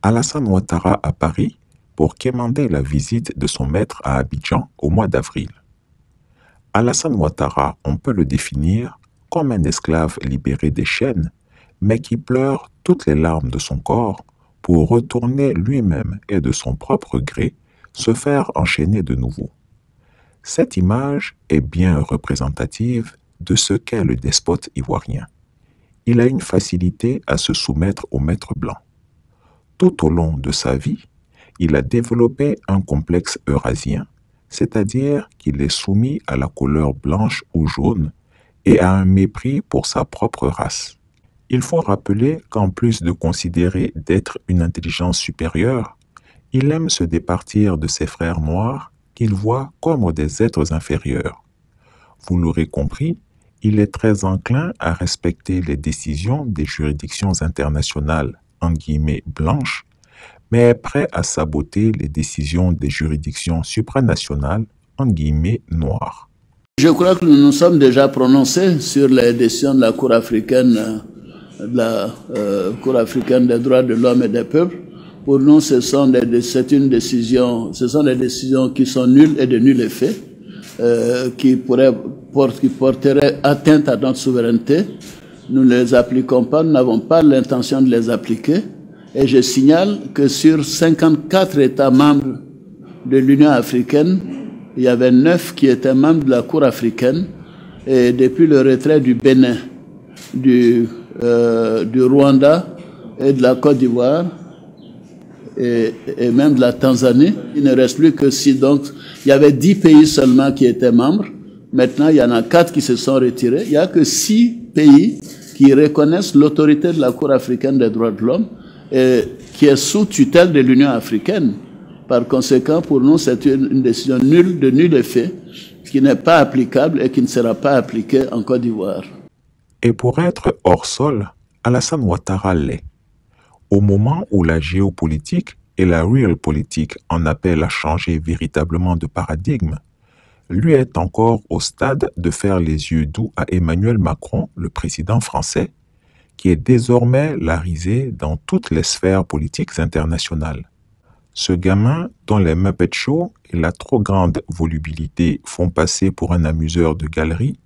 Alassane Ouattara à Paris pour quémander la visite de son maître à Abidjan au mois d'avril. Alassane Ouattara, on peut le définir comme un esclave libéré des chaînes, mais qui pleure toutes les larmes de son corps pour retourner lui-même et de son propre gré se faire enchaîner de nouveau. Cette image est bien représentative de ce qu'est le despote ivoirien. Il a une facilité à se soumettre au maître blanc. Tout au long de sa vie, il a développé un complexe eurasien, c'est-à-dire qu'il est soumis à la couleur blanche ou jaune et à un mépris pour sa propre race. Il faut rappeler qu'en plus de considérer d'être une intelligence supérieure, il aime se départir de ses frères noirs qu'il voit comme des êtres inférieurs. Vous l'aurez compris, il est très enclin à respecter les décisions des juridictions internationales, en guillemets blanches, mais est prêt à saboter les décisions des juridictions supranationales, en guillemets noires. Je crois que nous nous sommes déjà prononcés sur les décisions de la Cour africaine, Cour africaine des droits de l'homme et des peuples. Pour nous, ce sont des décisions qui sont nulles et de nul effet, qui porteraient atteinte à notre souveraineté. Nous ne les appliquons pas, nous n'avons pas l'intention de les appliquer. Et je signale que sur 54 États membres de l'Union africaine, il y avait 9 qui étaient membres de la Cour africaine. Et depuis le retrait du Bénin, du Rwanda et de la Côte d'Ivoire, et même de la Tanzanie, il ne reste plus que 6. Donc, il y avait 10 pays seulement qui étaient membres. Maintenant, il y en a 4 qui se sont retirés. Il n'y a que 6 pays qui reconnaissent l'autorité de la Cour africaine des droits de l'homme et qui est sous tutelle de l'Union africaine. Par conséquent, pour nous, c'est une décision nulle, de nul effet, qui n'est pas applicable et qui ne sera pas appliquée en Côte d'Ivoire. Et pour être hors sol, Alassane Ouattara l'est. Au moment où la géopolitique et la realpolitik en appellent à changer véritablement de paradigme, lui est encore au stade de faire les yeux doux à Emmanuel Macron, le président français, qui est désormais la risée dans toutes les sphères politiques internationales. Ce gamin, dont les Muppet Show et la trop grande volubilité font passer pour un amuseur de galerie,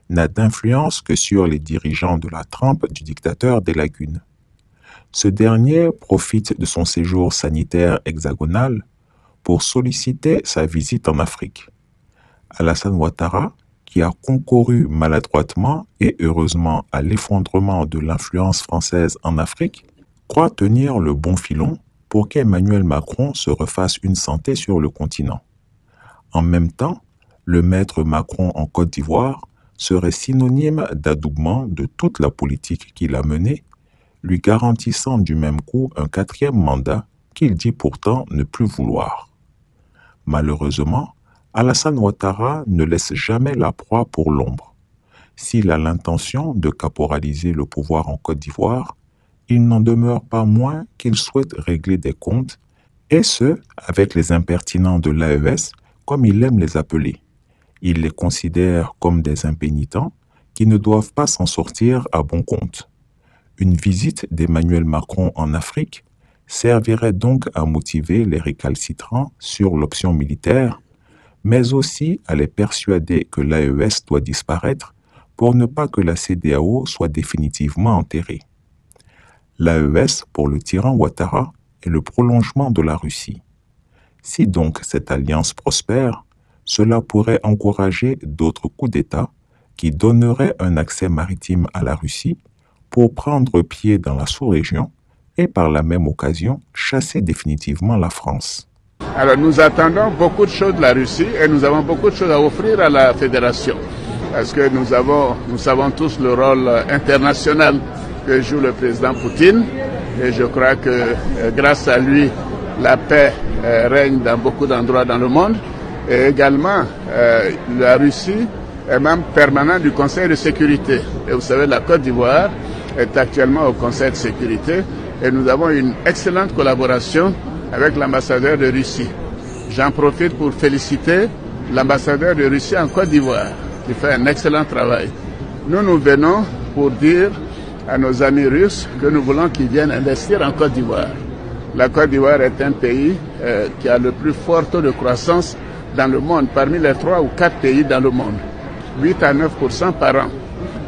n'a d'influence que sur les dirigeants de la trempe du dictateur des lagunes. Ce dernier profite de son séjour sanitaire hexagonal pour solliciter sa visite en Afrique. Alassane Ouattara, qui a concouru maladroitement et heureusement à l'effondrement de l'influence française en Afrique, croit tenir le bon filon pour qu'Emmanuel Macron se refasse une santé sur le continent. En même temps, le maître Macron en Côte d'Ivoire serait synonyme d'adoubement de toute la politique qu'il a menée, lui garantissant du même coup un 4e mandat qu'il dit pourtant ne plus vouloir. Malheureusement, Alassane Ouattara ne laisse jamais la proie pour l'ombre. S'il a l'intention de caporaliser le pouvoir en Côte d'Ivoire, il n'en demeure pas moins qu'il souhaite régler des comptes, et ce, avec les impertinents de l'AES, comme il aime les appeler. Il les considère comme des impénitents qui ne doivent pas s'en sortir à bon compte. Une visite d'Emmanuel Macron en Afrique servirait donc à motiver les récalcitrants sur l'option militaire, mais aussi à les persuader que l'AES doit disparaître pour ne pas que la CEDEAO soit définitivement enterrée. L'AES, pour le tyran Ouattara, est le prolongement de la Russie. Si donc cette alliance prospère, cela pourrait encourager d'autres coups d'État qui donneraient un accès maritime à la Russie pour prendre pied dans la sous-région et par la même occasion chasser définitivement la France. Alors nous attendons beaucoup de choses de la Russie et nous avons beaucoup de choses à offrir à la Fédération. Parce que nous savons tous le rôle international que joue le président Poutine. Et je crois que grâce à lui, la paix règne dans beaucoup d'endroits dans le monde. Et également, la Russie est membre permanent du Conseil de sécurité. Et vous savez, la Côte d'Ivoire est actuellement au Conseil de sécurité. Et nous avons une excellente collaboration avec l'ambassadeur de Russie. J'en profite pour féliciter l'ambassadeur de Russie en Côte d'Ivoire, qui fait un excellent travail. Nous venons pour dire à nos amis russes que nous voulons qu'ils viennent investir en Côte d'Ivoire. La Côte d'Ivoire est un pays qui a le plus fort taux de croissance dans le monde, parmi les 3 ou 4 pays dans le monde. 8 à 9% par an.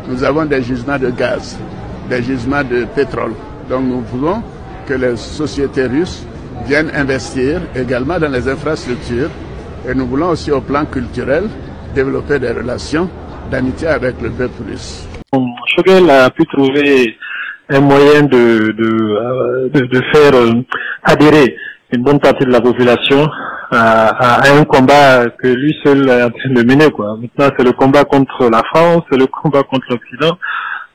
Nous avons des gisements de gaz, des gisements de pétrole. Donc nous voulons que les sociétés russes viennent investir également dans les infrastructures et nous voulons aussi au plan culturel développer des relations d'amitié avec le peuple russe. Choguel a pu trouver un moyen de faire adhérer une bonne partie de la population à un combat que lui seul est en train de mener, quoi. Maintenant, c'est le combat contre la France, c'est le combat contre l'Occident.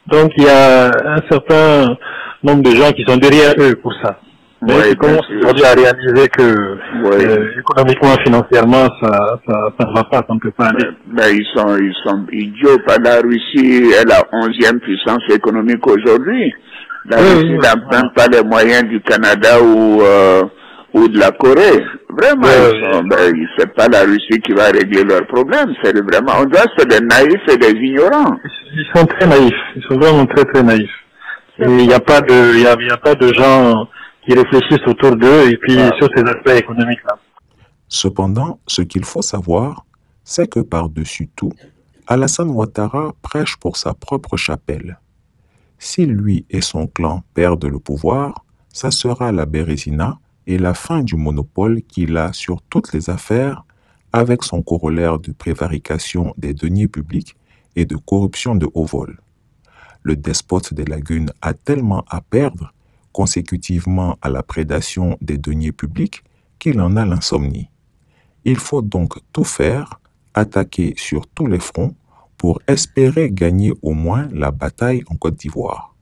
Donc, il y a un certain nombre de gens qui sont derrière eux pour ça. Mais ils commencent aujourd'hui à réaliser que économiquement, financièrement, ça ne va pas, ça ne peut pas aller. Mais ils sont idiots. La Russie est la 11e puissance économique aujourd'hui. La Russie n'emprunte pas les moyens du Canada ou de la Corée. Vraiment, c'est pas la Russie qui va régler leurs problèmes. C'est vraiment, on doit être des naïfs et des ignorants. Ils sont très naïfs. Ils sont vraiment très très naïfs. Et il n'y a pas de gens qui réfléchissent autour d'eux et puis sur ces aspects économiques-là. Cependant, ce qu'il faut savoir, c'est que par-dessus tout, Alassane Ouattara prêche pour sa propre chapelle. Si lui et son clan perdent le pouvoir, ça sera la Bérésina et la fin du monopole qu'il a sur toutes les affaires, avec son corollaire de prévarication des deniers publics et de corruption de haut vol. Le despote des lagunes a tellement à perdre, consécutivement à la prédation des deniers publics, qu'il en a l'insomnie. Il faut donc tout faire, attaquer sur tous les fronts, pour espérer gagner au moins la bataille en Côte d'Ivoire.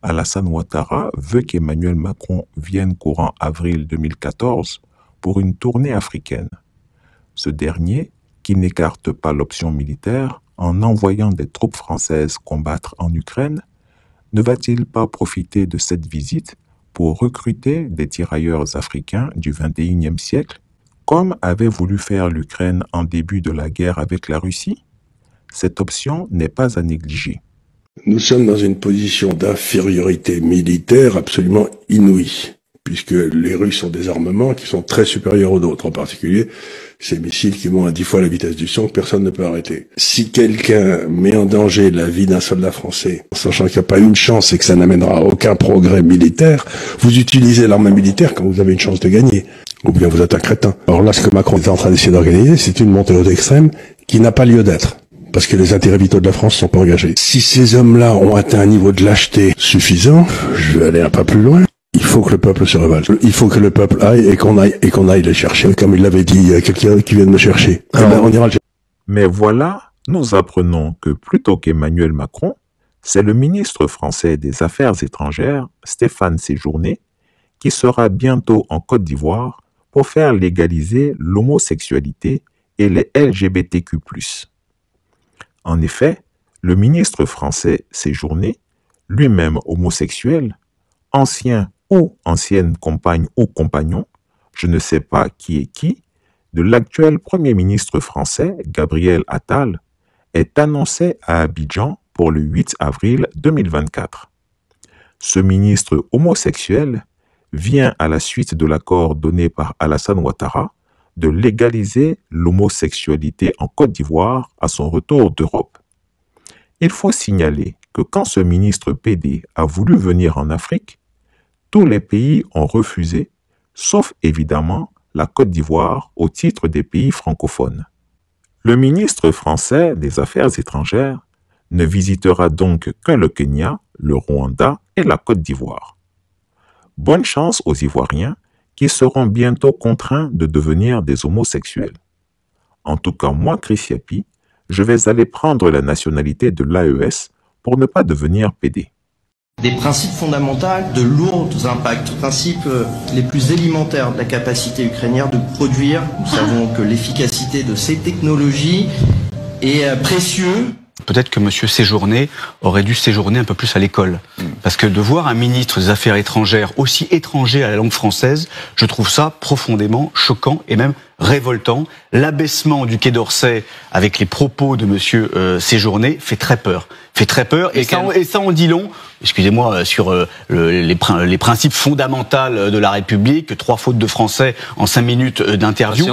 Alassane Ouattara veut qu'Emmanuel Macron vienne courant avril 2014 pour une tournée africaine. Ce dernier, qui n'écarte pas l'option militaire en envoyant des troupes françaises combattre en Ukraine, ne va-t-il pas profiter de cette visite pour recruter des tirailleurs africains du XXIe siècle, comme avait voulu faire l'Ukraine en début de la guerre avec la Russie? Cette option n'est pas à négliger. Nous sommes dans une position d'infériorité militaire absolument inouïe, puisque les Russes ont des armements qui sont très supérieurs aux nôtres, en particulier ces missiles qui vont à 10 fois la vitesse du son que personne ne peut arrêter. Si quelqu'un met en danger la vie d'un soldat français, sachant qu'il n'y a pas une chance et que ça n'amènera à aucun progrès militaire, vous utilisez l'arme militaire quand vous avez une chance de gagner, ou bien vous êtes un crétin. Alors là, ce que Macron est en train d'essayer d'organiser, c'est une montée aux extrêmes qui n'a pas lieu d'être. Parce que les intérêts vitaux de la France ne sont pas engagés. Si ces hommes-là ont atteint un niveau de lâcheté suffisant, je vais aller un pas plus loin. Il faut que le peuple se révolte. Il faut que le peuple aille et qu'on aille les chercher. Comme il l'avait dit, il y a quelqu'un qui vient de me chercher. On ira le chercher. Mais voilà, nous apprenons que plutôt qu'Emmanuel Macron, c'est le ministre français des Affaires étrangères, Stéphane Séjourné, qui sera bientôt en Côte d'Ivoire pour faire légaliser l'homosexualité et les LGBTQ+. En effet, le ministre français Séjourné, lui-même homosexuel, ancien ou ancienne compagne ou compagnon, je ne sais pas qui est qui, de l'actuel Premier ministre français, Gabriel Attal, est annoncé à Abidjan pour le 8 avril 2024. Ce ministre homosexuel vient à la suite de l'accord donné par Alassane Ouattara de légaliser l'homosexualité en Côte d'Ivoire à son retour d'Europe. Il faut signaler que quand ce ministre PD a voulu venir en Afrique, tous les pays ont refusé, sauf évidemment la Côte d'Ivoire au titre des pays francophones. Le ministre français des Affaires étrangères ne visitera donc que le Kenya, le Rwanda et la Côte d'Ivoire. Bonne chance aux Ivoiriens qui seront bientôt contraints de devenir des homosexuels. En tout cas, moi, Chris Yapi, je vais aller prendre la nationalité de l'AES pour ne pas devenir PD. Des principes fondamentaux, de lourds impacts, principes les plus élémentaires de la capacité ukrainienne de produire. Nous savons que l'efficacité de ces technologies est précieuse. Peut-être que M. Séjourné aurait dû séjourner un peu plus à l'école. Parce que de voir un ministre des Affaires étrangères aussi étranger à la langue française, je trouve ça profondément choquant et même révoltant. L'abaissement du Quai d'Orsay avec les propos de M. Séjourné fait très peur. Et ça en dit long excusez-moi, sur les principes fondamentaux de la République, 3 fautes de français en 5 minutes d'interview.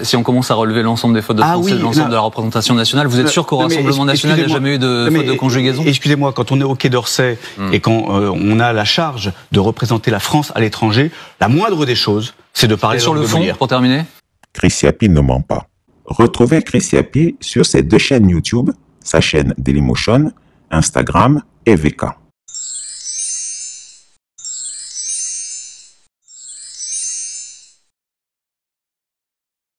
Si on commence à relever l'ensemble des fautes de français de l'ensemble de la représentation nationale, vous êtes sûr qu'au Rassemblement national, il n'y a jamais eu de faute de conjugaison? Excusez-moi, quand on est au Quai d'Orsay et quand on a la charge de représenter la France à l'étranger, la moindre des choses, c'est de parler sur le fond, pour terminer. Chris Yapi ne ment pas. Retrouvez Chris Yapi sur ses 2 chaînes YouTube, sa chaîne Dailymotion, Instagram et VK.